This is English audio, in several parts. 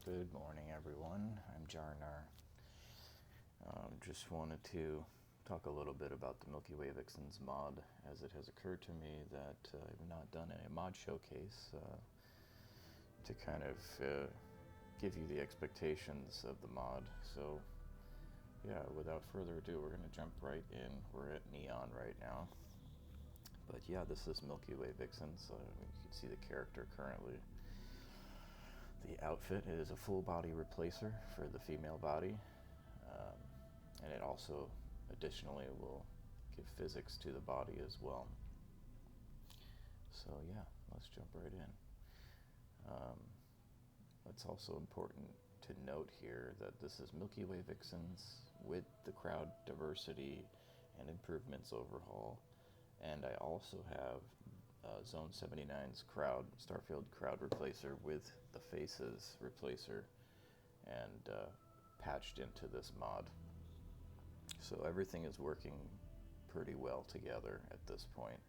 Good morning, everyone. I'm Jarnar. Just wanted to talk a little bit about the Milky Way Vixens mod, as it has occurred to me that I've not done a mod showcase to kind of give you the expectations of the mod. So, yeah, without further ado, we're going to jump right in. We're at Neon right now. But yeah, this is Milky Way Vixens. You can see the character currently. The outfit is a full body replacer for the female body, and it also additionally will give physics to the body as well. So yeah, let's jump right in. It's also important to note here that this is Milky Way Vixens with the crowd diversity and improvements overhaul, and I also have Zone 79's crowd, Starfield crowd replacer with the faces replacer and patched into this mod. So everything is working pretty well together at this point,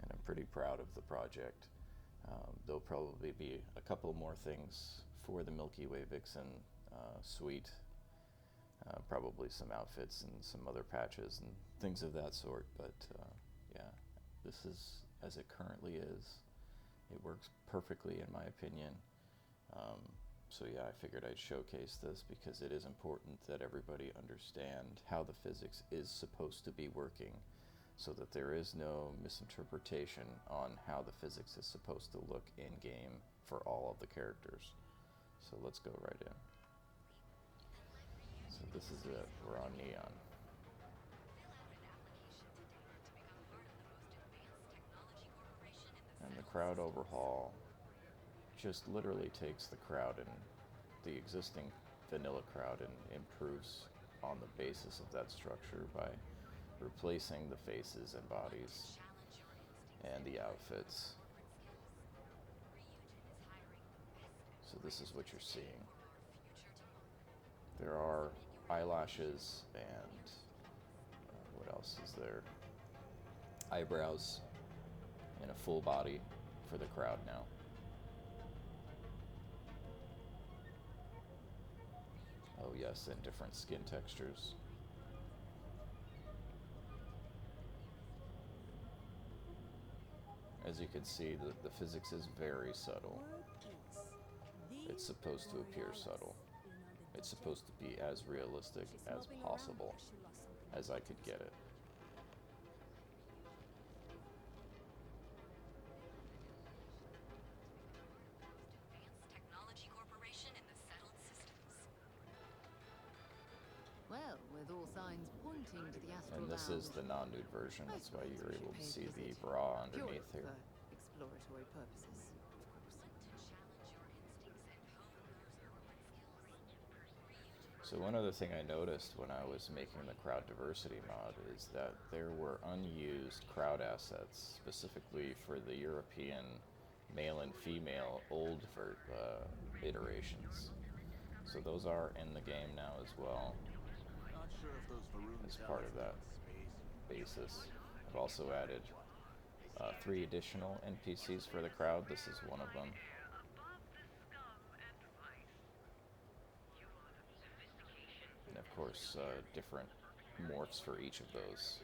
and I'm pretty proud of the project. There'll probably be a couple more things for the Milky Way Vixen suite, probably some outfits and some other patches and things of that sort, but yeah, this is as it currently is. It works perfectly in my opinion. So yeah, I figured I'd showcase this because it is important that everybody understand how the physics is supposed to be working, so that there is no misinterpretation on how the physics is supposed to look in game for all of the characters. So let's go right in. So this is it, we're on Neon. And the crowd overhaul just literally takes the crowd and the existing vanilla crowd and improves on the basis of that structure by replacing the faces and bodies and the outfits. So this is what you're seeing. There are eyelashes and what else is there? Eyebrows and a full body for the crowd now. Oh yes, and different skin textures. As you can see, the physics is very subtle. It's supposed to appear subtle. It's supposed to be as realistic as possible as I could get it. Well, with all signs pointing to the astral And this is the non-nude version. That's why you're able to see the bra underneath here. For exploratory purposes, of course. So one other thing I noticed when I was making the crowd diversity mod is that there were unused crowd assets specifically for the European male and female old iterations. So those are in the game now as well, as part of that basis. I've also added 3 additional NPCs for the crowd. This is one of them. And of course, different morphs for each of those.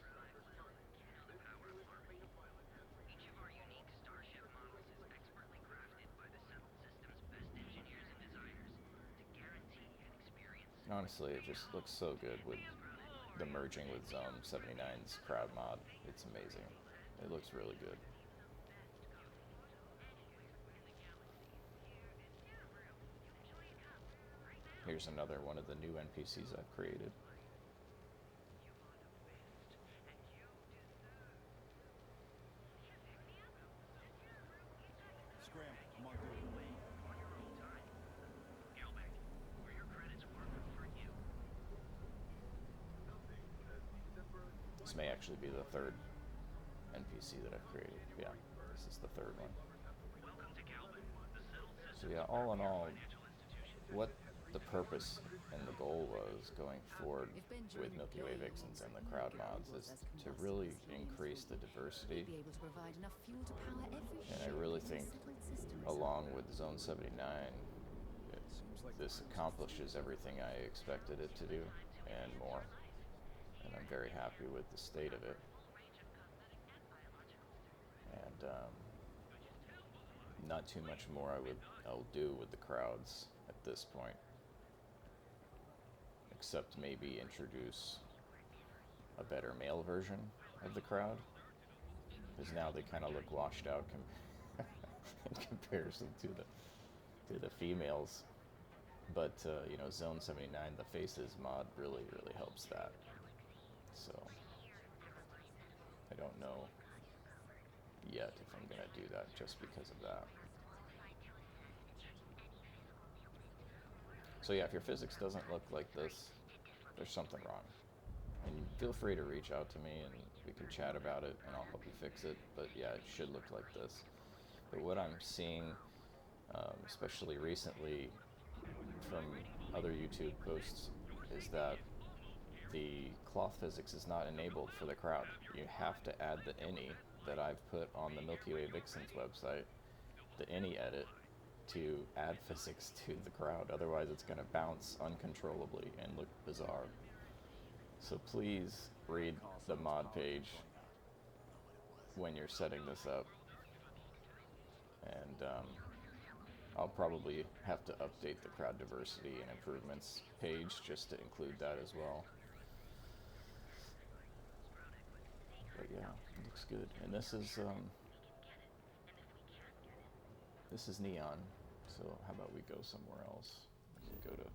Honestly, it just looks so good with the merging with Zone 79's crowd mod. It's amazing. It looks really good. Here's another one of the new NPCs I've created. This may actually be the 3rd NPC that I've created. Yeah, this is the 3rd one. So yeah, all in all, what the purpose and the goal was going forward with Milky Way Vixens and the crowd mods is to really increase the diversity. And I really think, along with Zone 79, this accomplishes everything I expected it to do and more. And I'm very happy with the state of it. And not too much more I'll do with the crowds at this point, except maybe introduce a better male version of the crowd, because now they kind of look washed out in comparison to the females. But you know, Zone 79, the Faces mod really helps that. So I don't know yet if I'm gonna do that just because of that. So yeah, if your physics doesn't look like this, there's something wrong. And feel free to reach out to me and we can chat about it and I'll help you fix it. But yeah, it should look like this. But what I'm seeing, especially recently from other YouTube posts, is that the cloth physics is not enabled for the crowd. You have to add the any that I've put on the Milky Way Vixens website, the any edit, to add physics to the crowd. Otherwise it's going to bounce uncontrollably and look bizarre. So please read the mod page when you're setting this up. And I'll probably have to update the crowd diversity and improvements page just to include that as well. But yeah, it looks good. And this is neon. So how about we go somewhere else? We can go to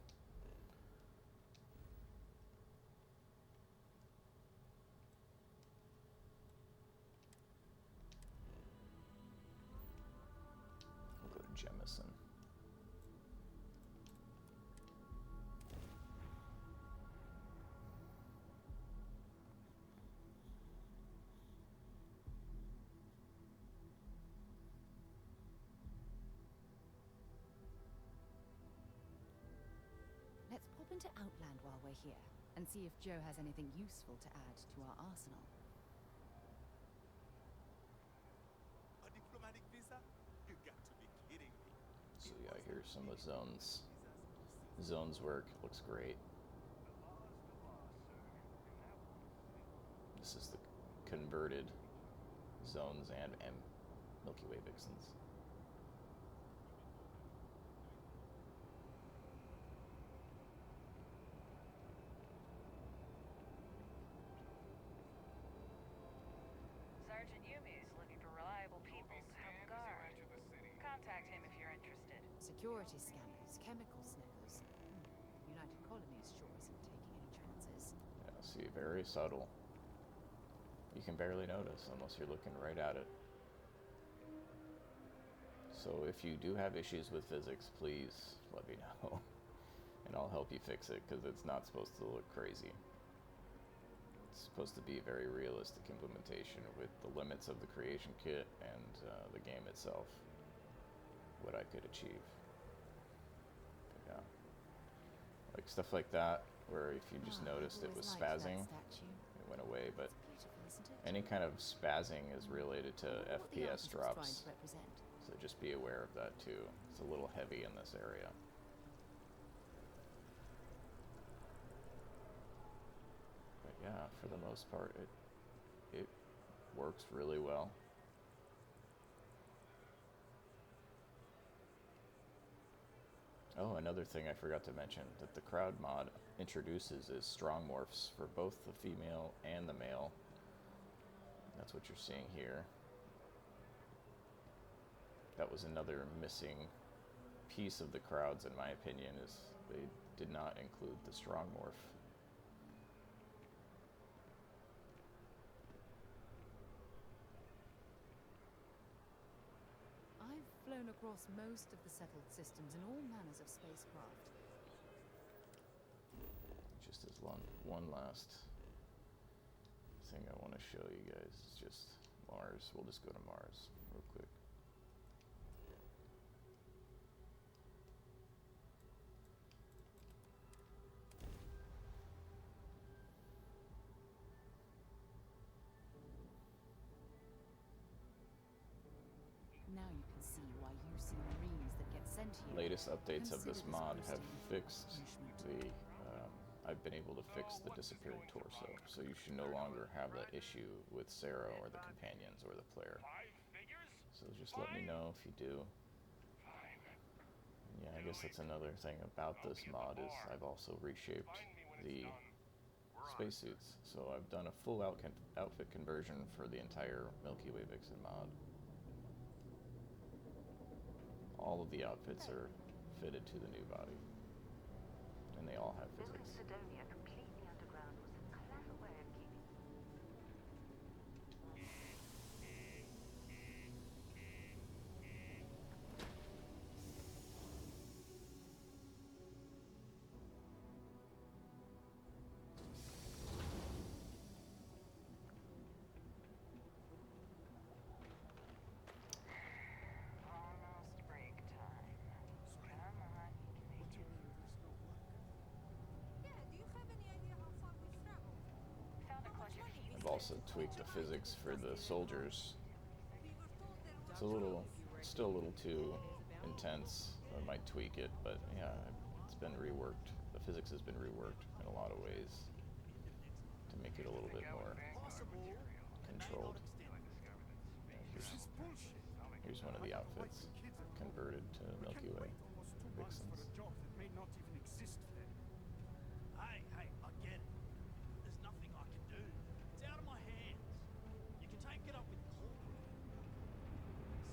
Jemison. Let's pop into Outland while we're here and see if Joe has anything useful to add to our arsenal. A diplomatic visa? You got to be kidding me. So yeah, here's some of Zone's work. It looks great. This is the converted Zones and Milky Way Vixens. Sergeant Yumi's looking for reliable people to help the guard. Contact him if you're interested. Security scanners, chemical sniffers. United Colonies sure isn't taking any chances. Yeah, see, very subtle. You can barely notice unless you're looking right at it. So if you do have issues with physics, please let me know. And I'll help you fix it, because it's not supposed to look crazy. It's supposed to be a very realistic implementation with the limits of the creation kit and the game itself. What I could achieve. But yeah. Like stuff like that, where if you just noticed it was spazzing, it went away, but any kind of spazzing is related to FPS drops, so just be aware of that too. It's a little heavy in this area. But yeah, for the most part, it works really well. Oh, another thing I forgot to mention that the crowd mod introduces is strong morphs for both the female and the male. That's what you're seeing here. That was another missing piece of the crowds, in my opinion, is they did not include the strong morph. I've flown across most of the settled systems in all manners of spacecraft. Just as one last thing I want to show you guys is just Mars. We'll just go to Mars real quick. Now you can see why you see Marines that get sent here. Latest updates of this Consider mod have posting fixed punishment. I've been able to fix the disappearing torso, so you should no longer have that issue with Sarah or the companions or the player. So just let me know if you do. Yeah, I guess that's another thing about this mod is I've also reshaped the spacesuits. So I've done a full outfit conversion for the entire Milky Way Vixen mod. All of the outfits are fitted to the new body. And they all have Building physics. Sidonia completely underground was a clever way of keeping. Almost break time. Come on, you can make it. Yeah, do you have any idea how far we've traveled? Found a clutch of heat. I've also tweaked the physics for the soldiers. We were told there It's were still a little too intense. I might tweak it, but yeah, it's been reworked. The physics has been reworked in a lot of ways to make it a little bit more controlled. Here's one of the outfits converted to Milky Way Vixens. Hey, I get it. There's nothing I can do. It's out of my hands. You can take it up with corporate.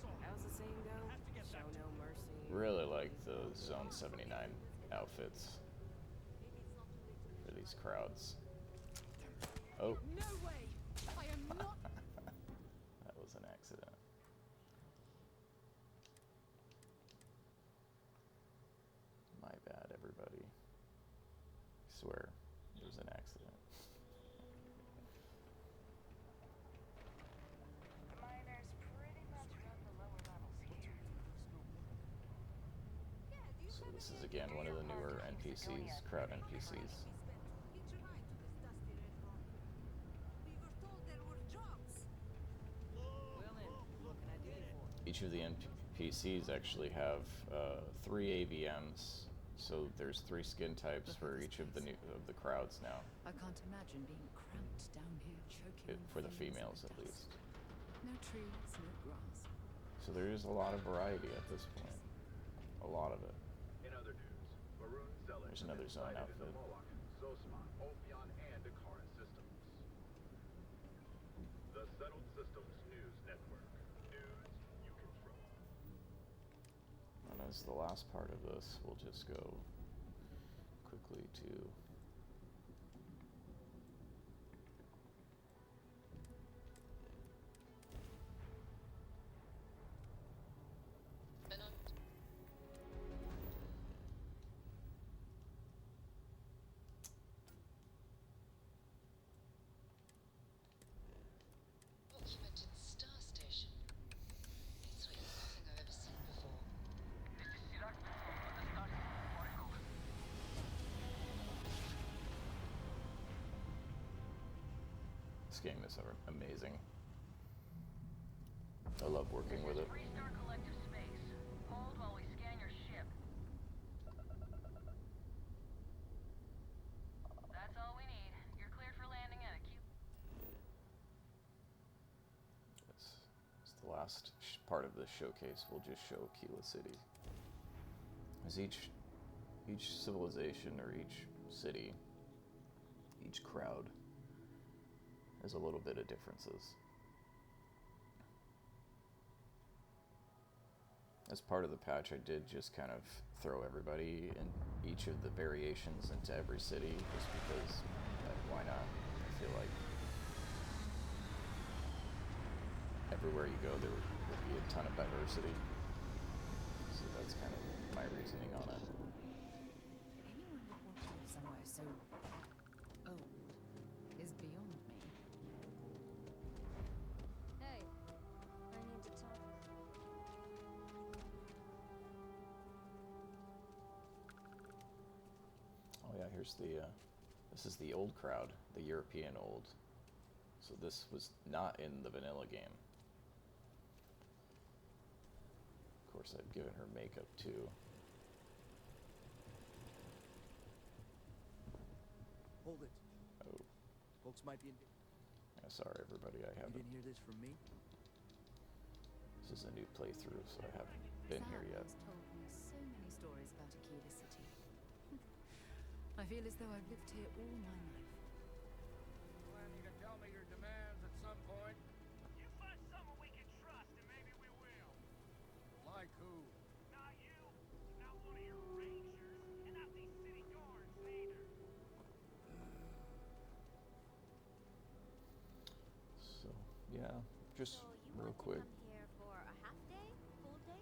Sorry. How's the saying go? Have to get Show back to no mercy. Really like the Zone 79 outfits for these crowds. Oh, No way! I am not. that was an accident. My bad, everybody. I swear, it was an accident. The miners pretty much run the lower levels here. Yeah, do you So have this any is idea again one of the newer NPCs, crowd how NPCs. we spent a hitch ride to this dusty red rock? We were told there were jobs. Well then, what can I do you for? Each of the NPCs actually have 3 AVMs, so there's 3 skin types for each of the crowds now, I can't imagine being cramped down here, choking. for the on things females like at dust. least. No trees, no grass. So there is a lot of variety at this point. A lot of it. In other news, Maroon Zealot There's another has zone been sighted in outfit. the Moloch, Zosman, Ophion, and Akara systems. The Settled Systems News Network. News you can trust. And as the last part of this, we'll just go quickly to Documented star station. It's like nothing I've ever seen before. this game is amazing. I love working with it. Restart collective space. Hold while we scan your ship. That's all we need. You're clear for landing at a It's the last part of this showcase. We'll just show Kila City. As each civilization or each city, each crowd has a little bit of differences. As part of the patch, I did just kind of throw everybody in each of the variations into every city, just because, why not? I feel like everywhere you go, there would be a ton of diversity. So that's kind of my reasoning on it. Anyone would want to live somewhere so old is beyond me. Hey, I need to talk. Oh yeah, here's the, this is the old crowd, the European old. So this was not in the vanilla game. course, I've given her makeup too. Hold it. Oh, Folks might be in. sorry everybody, I You haven't. didn't hear this from me? This is a new playthrough, so I haven't been here yet. Sam has told me so many stories about Akita City. I feel as though I've lived here all my life. Well, you can tell me your demands at some point. You find someone we can trust, and maybe we will. Like who? Not you, not one of your rangers, and not these city guards neither. So, yeah, just So you real want quick. to come here for a half day, full day?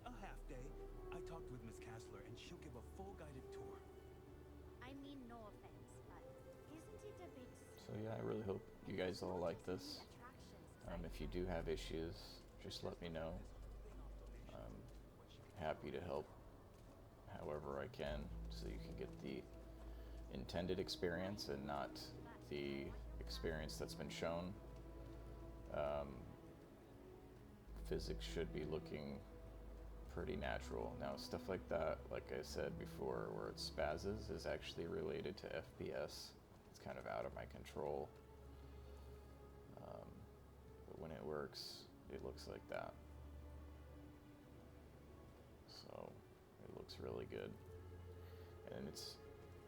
A half day. I talked with Miss Kassler, and she'll give a full guided tour. I mean, no offense, but isn't it a bit? So yeah, I really hope you guys all like this. Attractions. If you do have issues, just let me know. I'm happy to help however I can so you can get the intended experience and not the experience that's been shown. Physics should be looking pretty natural. Now, stuff like that, like I said before, where it spazzes is actually related to FPS. It's kind of out of my control. But when it works, it looks like that. So, it looks really good. And it's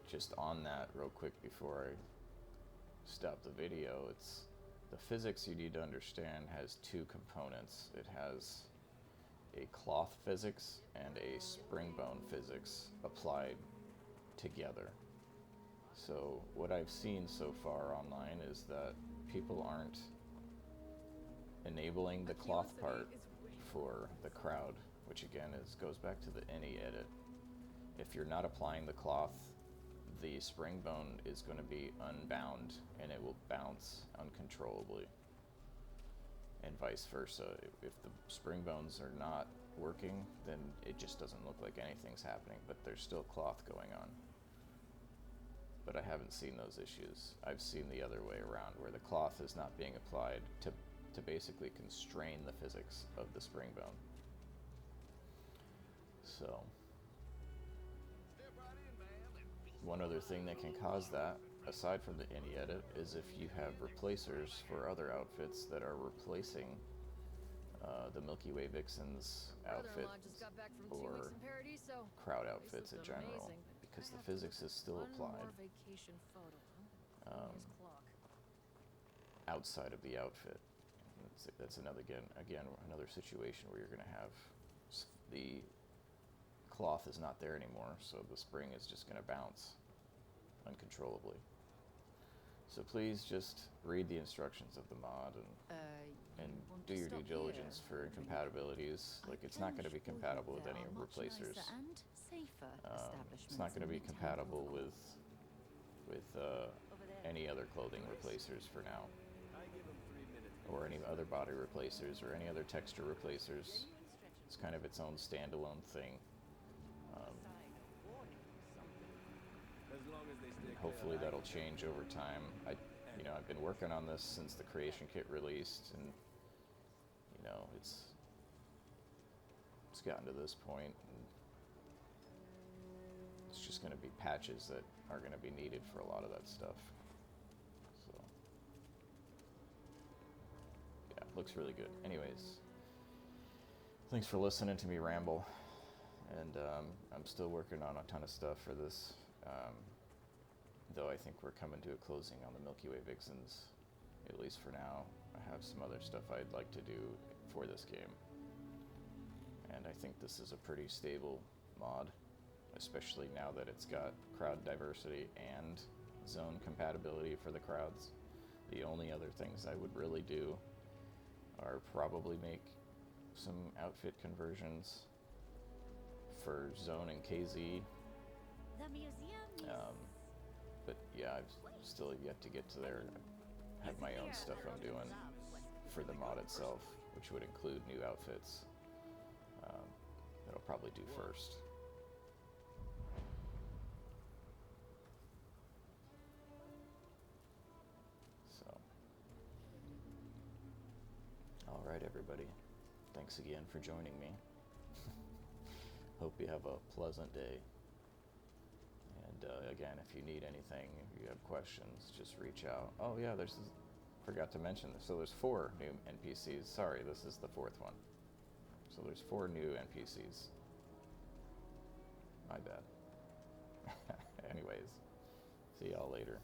just on that real quick before I stop the video. It's the physics you need to understand has two components. It has a cloth physics and a spring bone physics applied together. So what I've seen so far online is that people aren't enabling the cloth part for the crowd, which again goes back to the any edit. If you're not applying the cloth, the spring bone is going to be unbound and it will bounce uncontrollably, and vice versa. If the spring bones are not working, then it just doesn't look like anything's happening, but there's still cloth going on. But I haven't seen those issues. I've seen the other way around, where the cloth is not being applied to basically constrain the physics of the spring bone. So one other thing that can cause that, aside from the any edit, is if you have replacers for other outfits that are replacing the Milky Way Vixens outfit or crowd outfits in general, because the physics is still applied outside of the outfit. That's another another situation where you're going to have the cloth is not there anymore, so the spring is just going to bounce uncontrollably. So please just read the instructions of the mod and do your due diligence for incompatibilities. Like, it's not going to be compatible with any replacers. It's not going to be compatible with any other clothing replacers for now, or any other body replacers, or any other texture replacers. It's kind of its own standalone thing. Hopefully that'll change over time. I've been working on this since the creation kit released, and it's gotten to this point, and it's just going to be patches that are going to be needed for a lot of that stuff. So yeah, it looks really good. Anyways, thanks for listening to me ramble, and I'm still working on a ton of stuff for this. Though I think we're coming to a closing on the Milky Way Vixens, at least for now. I have some other stuff I'd like to do for this game. And I think this is a pretty stable mod, especially now that it's got crowd diversity and zone compatibility for the crowds. The only other things I would really do are probably make some outfit conversions for zone and KZ. The museum is... But yeah, I've still yet to get to there. I have my own stuff I'm doing for the mod itself, which would include new outfits that I'll probably do first. So, all right, everybody. thanks again for joining me. Hope you have a pleasant day. And again, if you need anything, if you have questions, just reach out. Oh yeah, forgot to mention this. So there's 4 new NPCs. Sorry, this is the 4th one. So there's 4 new NPCs. My bad. Anyways, see y'all later.